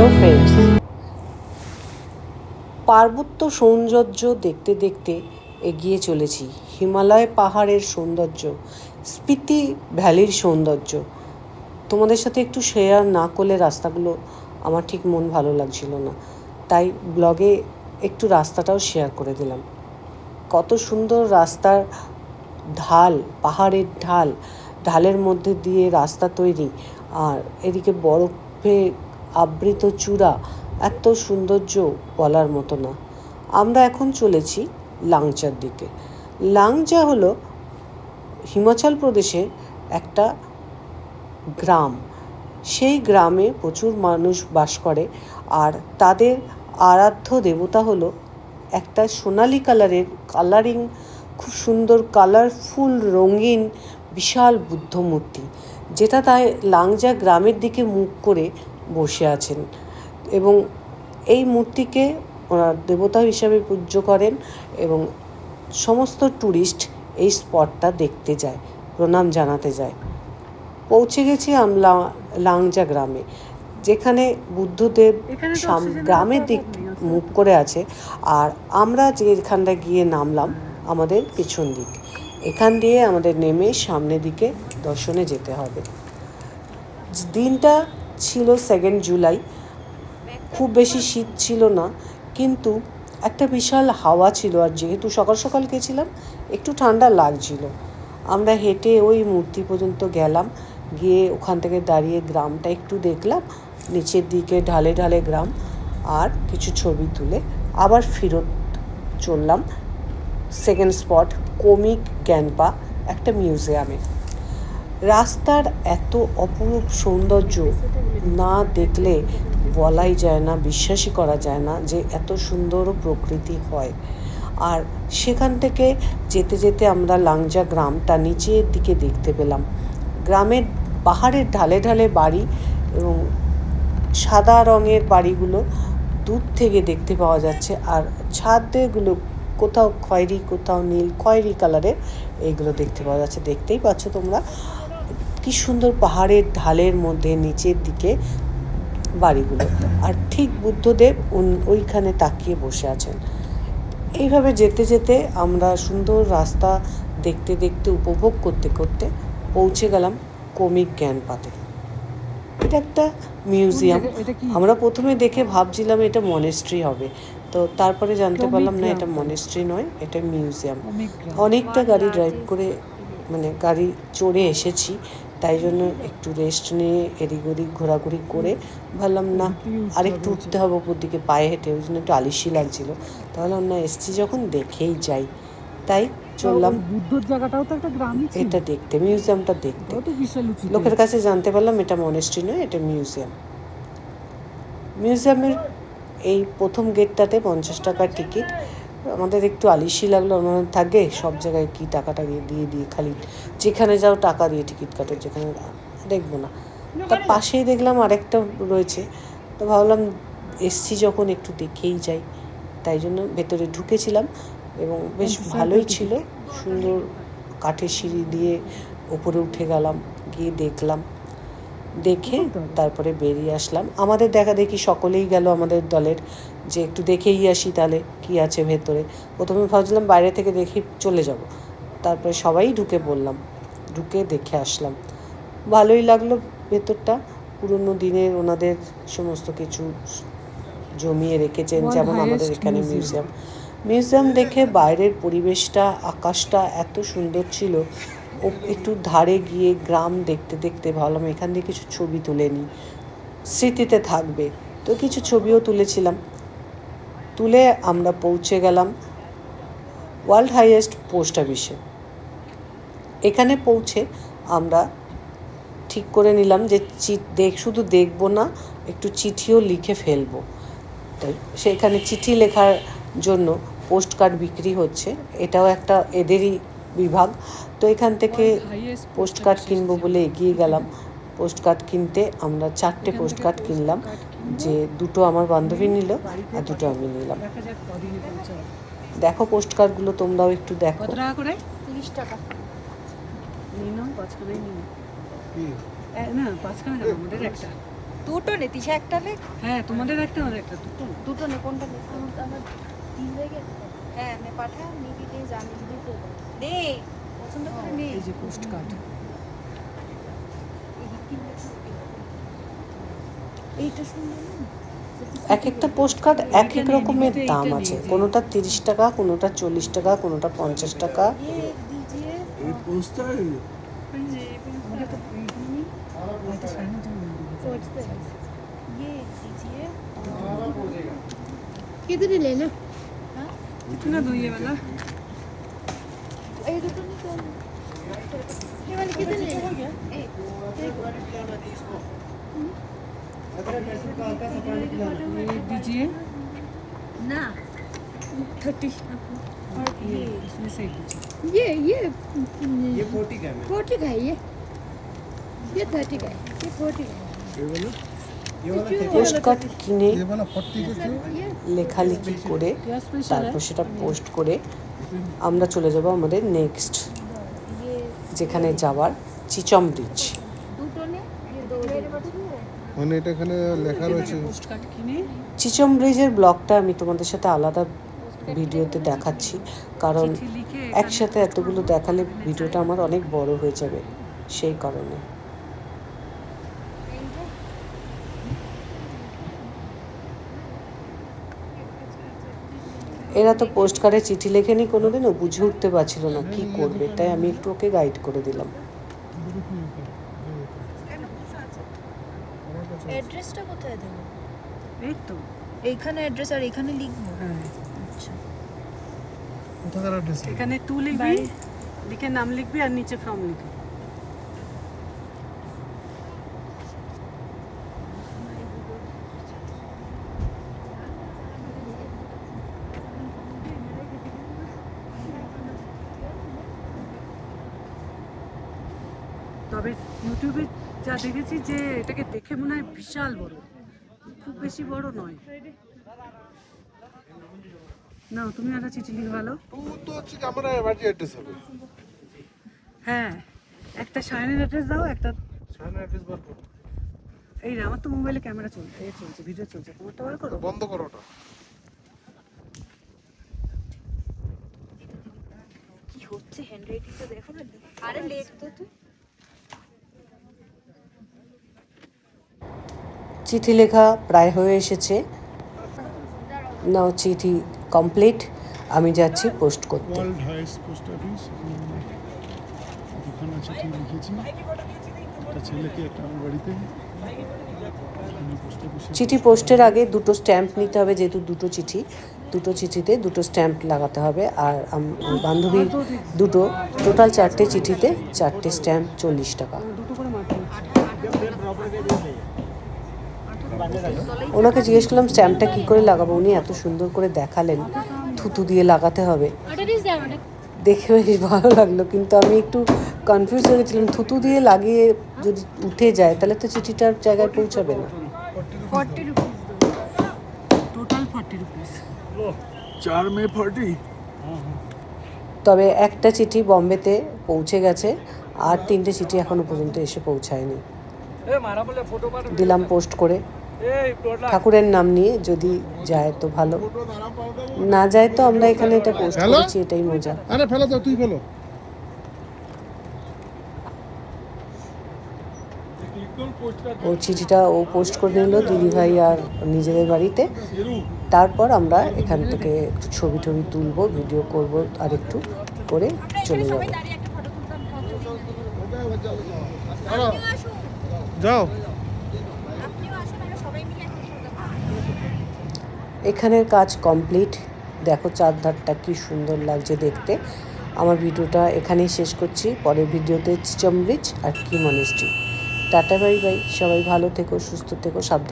Hello friends, পার্বত্য সৌন্দর্য দেখতে দেখতে এগিয়ে চলেছি। হিমালয় পাহাড়ের সৌন্দর্য, স্পিতি ভ্যালির সৌন্দর্য তোমাদের সাথে একটু শেয়ার না করলে রাস্তাগুলো আমার ঠিক মন ভালো লাগছিল না, তাই ব্লগে একটু রাস্তাটাও শেয়ার করে দিলাম। কত সুন্দর রাস্তার ঢাল, পাহাড়ের ঢালের মধ্যে দিয়ে রাস্তা তৈরি, আর এদিকে বরফে আবৃত চূড়া, এত সৌন্দর্য বলার মতো না। আমরা এখন চলেছি লাংচার দিকে। লাংচা হলো হিমাচল প্রদেশের একটা গ্রাম। সেই গ্রামে প্রচুর মানুষ বাস করে, আর তাদের আরাধ্য দেবতা হলো একটা সোনালি কালারিং খুব সুন্দর কালারফুল রঙিন বিশাল বুদ্ধ মূর্তি, যেটা তাই লাংচা গ্রামের দিকে মুখ করে বসে আছেন, এবং এই মূর্তিকে ওরা দেবতা হিসাবে পূজ্য করেন, এবং সমস্ত ট্যুরিস্ট এই স্পটটা দেখতে যায়, প্রণাম জানাতে যায়। পৌঁছে গেছি আমরা লাংচা গ্রামে, যেখানে বুদ্ধদেব গ্রামের দিক মুখ করে আছে, আর আমরা যেখানটা গিয়ে নামলাম আমাদের পিছন দিক। এখান দিয়ে আমাদের নেমে সামনের দিকে দর্শনে যেতে হবে। দিনটা ছিল 2 জুলাই। খুব বেশি শীত ছিল না, কিন্তু একটা বিশাল হাওয়া ছিল, আর যেহেতু সকাল সকাল গেছিলাম একটু ঠান্ডা লাগছিল। আমরা হেঁটে ওই মূর্তি পর্যন্ত গেলাম, গিয়ে ওখান থেকে দাঁড়িয়ে গ্রামটা একটু দেখলাম, নিচের দিকে ঢালে ঢালে গ্রাম, আর কিছু ছবি তুলে আবার ফেরত চললাম সেকেন্ড স্পট কোমিক গ্যানপা, একটা মিউজিয়ামে। রাস্তার এত অপরূপ সৌন্দর্য না দেখলে বলাই যায় না, বিশ্বাসই করা যায় না যে এত সুন্দর প্রকৃতি হয়। আর সেখান থেকে যেতে যেতে আমরা লাংচা গ্রামটা নিচের দিকে দেখতে পেলাম। গ্রামের পাহাড়ের ঢালে ঢালে বাড়ি, এবং সাদা রঙের বাড়িগুলো দূর থেকে দেখতে পাওয়া যাচ্ছে, আর ছাদেগুলো কোথাও খয়েরি কোথাও নীল খয়েরি কালারের, এইগুলো দেখতে পাওয়া যাচ্ছে। দেখতেই পাচ্ছ তোমরা কি সুন্দর পাহাড়ের ঢালের মধ্যে নিচের দিকে বাড়িগুলো, আর ঠিক বুদ্ধদেব ওইখানে তাকিয়ে বসে আছেন। এইভাবে যেতে যেতে আমরা সুন্দর রাস্তা দেখতে দেখতে উপভোগ করতে করতে পৌঁছে গেলাম কোমিক গ্যানপাতে। এটা একটা মিউজিয়াম। আমরা প্রথমে দেখে ভাবছিলাম এটা মনেস্ট্রি হবে, তো তারপরে জানতে পারলাম না, এটা মনেস্ট্রি নয়, এটা মিউজিয়াম। অনেকটা গাড়ি ড্রাইভ করে গাড়ি চড়ে এসেছি, তাই জন্য একটু রেস্ট নিয়ে এদিক ওদিক ঘোরাঘুরি করে ভাবলাম না আরেকটু উঠতে হবে উপর দিকে পায়ে হেঁটে, ওই জন্য একটু আলিস্যি লাগছিল। তাহলে না এসছি যখন দেখেই যাই, তাই চললাম বুদ্ধর জায়গাটাও তো একটা গ্রামই ছিল, এটা দেখতে, মিউজিয়ামটা দেখতে। বিশাল লোকের কাছে জানতে পারলাম এটা মনেস্ট্রি নয়, এটা মিউজিয়াম। মিউজিয়ামের এই প্রথম গেটটাতে 50 টাকার টিকিট। আমাদের একটু আলিস্যি লাগলো, আমার থাকে সব জায়গায় কি টাকাটা দিয়ে খালি যেখানে যাও টাকা দিয়ে টিকিট কাটো, যেখানে দেখবো না। তার পাশেই দেখলাম আরেকটা রয়েছে, তো ভাবলাম এসছি যখন একটু দেখেই যাই, তাই জন্য ভেতরে ঢুকেছিলাম, এবং বেশ ভালোই ছিল। সুন্দর কাঠের সিঁড়ি দিয়ে উপরে উঠে গেলাম, গিয়ে দেখলাম, দেখে তারপরে বেরিয়ে আসলাম। আমাদের দেখা দেখি সকলেই গেল আমাদের দলের, যে একটু দেখেই আসি তাহলে কি আছে ভেতরে। প্রথমে ভাবছিলাম বাইরে থেকে দেখে চলে যাব, তারপরে সবাই ঢুকে পড়লাম, ঢুকে দেখে আসলাম। ভালোই লাগলো ভেতরটা, পুরনো দিনের ওনাদের সমস্ত কিছু জমিয়ে রেখেছেন, যেমন আমাদের এখানে মিউজিয়াম দেখে বাইরের পরিবেশটা, আকাশটা এত সুন্দর ছিল। ও একটু ধারে গিয়ে গ্রাম দেখতে দেখতে ভাবলাম এখান দিয়ে কিছু ছবি তুলে নিই, স্মৃতিতে থাকবে। তো কিছু ছবিও তুলেছিলাম। তুলে আমরা পৌঁছে গেলাম ওয়ার্ল্ড হাইয়েস্ট পোস্ট অফিসে। এখানে পৌঁছে আমরা ঠিক করে নিলাম যে শুধু দেখবো না, একটু চিঠিও লিখে ফেলবো। তো সেখানে চিঠি লেখার জন্য পোস্ট কার্ড বিক্রি হচ্ছে, এটাও একটা এদেরই বিভাগ। তো এখান থেকে পোস্ট কার্ড কিনবো বলে এগিয়ে গেলাম। পোস্ট কার্ড কিনতে আমরা 4টে পোস্ট কার্ড কিনলাম, যে 2টো আমার বান্ধবী নিল আর 2টো আমি নিলাম। দেখো পোস্ট কার্ডগুলো তোমরাও একটু দেখো। 30 টাকা নিয়ে নাও, 5খানাই নিয়ে নাও। না 5খানা আমাদের একটা দুটো নে তিশা একটা নে। হ্যাঁ তোমাদের একটা আমাদের একটা দুটো। দুটো নে কোনটা নে? আমার তিন হয়ে গেছে। হ্যাঁ নে পাঠা নিবি নে জানি দুটো নে পছন্দ করে নে। এই যে পোস্ট কার্ড। এইটা সুন্দর না? এক একটা পোস্ট কার্ড এক এক রকমের দাম আছে, কোনোটা 30 টাকা, কোনোটা 40 টাকা, কোনোটা 50 টাকা। ये दीजिए ये पोस्टर আমাদের তো এইগুলো নেই। হয়তো সামনে তুমি सोचते हैं ये दीजिए किधर ही लेना इतना दो ये वाला। ये दुटो नहीं तो ये वाले किधर लेना ये दीजिए ना 30 और ये ये इसमें से एक दीजिए। ये 40 का है 40 का है ये 30 का है ये 40 का है ये वाला পোস্ট কার্ড কিনে ये वाला 40 का क्यों ये লেখালেখি করে क्या स्पेशल है? তারপর সেটা পোস্ট করে আমরা চলে যাব আমাদের নেক্সট ये যেখানে যাওয়ার, চিচম ব্রিজ। दुटो ने ये दो মানে এটা এখানে লেখা রয়েছে পোস্ট কার্ড কিনে চিচম ব্রিজের ব্লগটা আমি তোমাদের সাথে আলাদা ভিডিওতে দেখাচ্ছি, কারণ চিঠি লিখে একসাথে এতগুলো দেখালে ভিডিওটা আমার অনেক বড় হয়ে যাবে, সেই কারণে। এরা তো পোস্ট কার্ডে চিঠি লেখেনি কোনোদিনও, বুঝে উঠতে পারছিল না কি করবে, তাই আমি একটু ওকে গাইড করে দিলাম। অ্যাড্রেসটা কোথায় দেব? এই তো এইখানে অ্যাড্রেস আর এখানে লিখবো। হ্যাঁ আচ্ছা কোথাকার অ্যাড্রেস এখানে টু লিখবি, লিখে নাম লিখবি আর নিচে ফ্রম লিখবি। তবে ইউটিউবে যা দেখেছি যে এটাকে দেখে মনে হয় বিশাল বড়, খুব বেশি বড় নয়। না তুমি একটা চিঠি লিখে ভালো। টু তো হচ্ছে কি আমার বাড়ি অ্যাড্রেস হবে হ্যাঁ একটা সাইনের অ্যাড্রেস দাও, একটা সামনে অ্যাড্রেস বার করো এই রে আমার তো মোবাইলে ক্যামেরা চলছে, এই চলছে ভিডিও চলছে, তোমারটা বার করো। বন্ধ করো ওটা কি হচ্ছে হ্যান্ডরাইটিংটা দেখো না। আরে লেখ তো তুই। চিঠি লেখা প্রায় হয়ে এসেছে, নাও চিঠি কমপ্লিট। আমি যাচ্ছি পোস্ট করতে। ওয়ার্ল্ড হাইস্ট পোস্ট অফিস দোকান আছে ঠিক লিখেছি একটা ছেলেকে একটা আমার বাড়িতে পোস্ট অফিসে চিঠি পোস্টের আগে দুটো স্ট্যাম্প নিতে হবে, যেহেতু দুটো চিঠি, দুটো চিঠিতে দুটো স্ট্যাম্প লাগাতে হবে। আর বান্ধবীর দুটো, টোটাল 4টে চিঠিতে 4টে স্ট্যাম্প 40 টাকা। দুটো করে মারতে হচ্ছে। ওনাকে জিজ্ঞেস করলাম স্ট্যাম্পটা কী করে লাগাবো, উনি এত সুন্দর করে দেখালেন থুতু দিয়ে লাগাতে হবে। দেখে বেশ ভালো লাগলো, কিন্তু আমি একটু কনফিউজ হয়ে গেছিলাম, থুতু দিয়ে লাগিয়ে যদি উঠে যায় তাহলে তো চিঠিটার জায়গায় পৌঁছাবে না। 40 রুপিস টোটাল 40 রুপিস। 4 মে 40 তবে একটা চিঠি বম্বেতে পৌঁছে গেছে, আর 3টে চিঠি এখনো পর্যন্ত এসে পৌঁছায়নি। দিলাম পোস্ট করে, ঠাকুরের নাম নিয়ে, যদি যায় তো ভালো, না যায় তো আমরা এখানে এটা পোস্ট হ্যালো? করেছি, এটাই মজা। আরে ফেলো তো তুই ফেলো ও চিঠিটা ও পোস্ট করে নিল দিদিভাই আর নিজেদের বাড়িতে। তারপর আমরা এখান থেকে একটু ছবি টবি তুলবো, ভিডিও করব, আর একটু করে চলে যাব। যাও এখানের কাজ কমপ্লিট, দেখো চারধারটা কি সুন্দর লাগছে দেখতে। আমার ভিডিওটা এখানেই শেষ করছি, পরের ভিডিওতে চিচম ব্রিজ আর কি মনেস্ট্রি। টাটা বাই বাই, সবাই ভালো থেকো, সুস্থ থেকো, সাবধানে।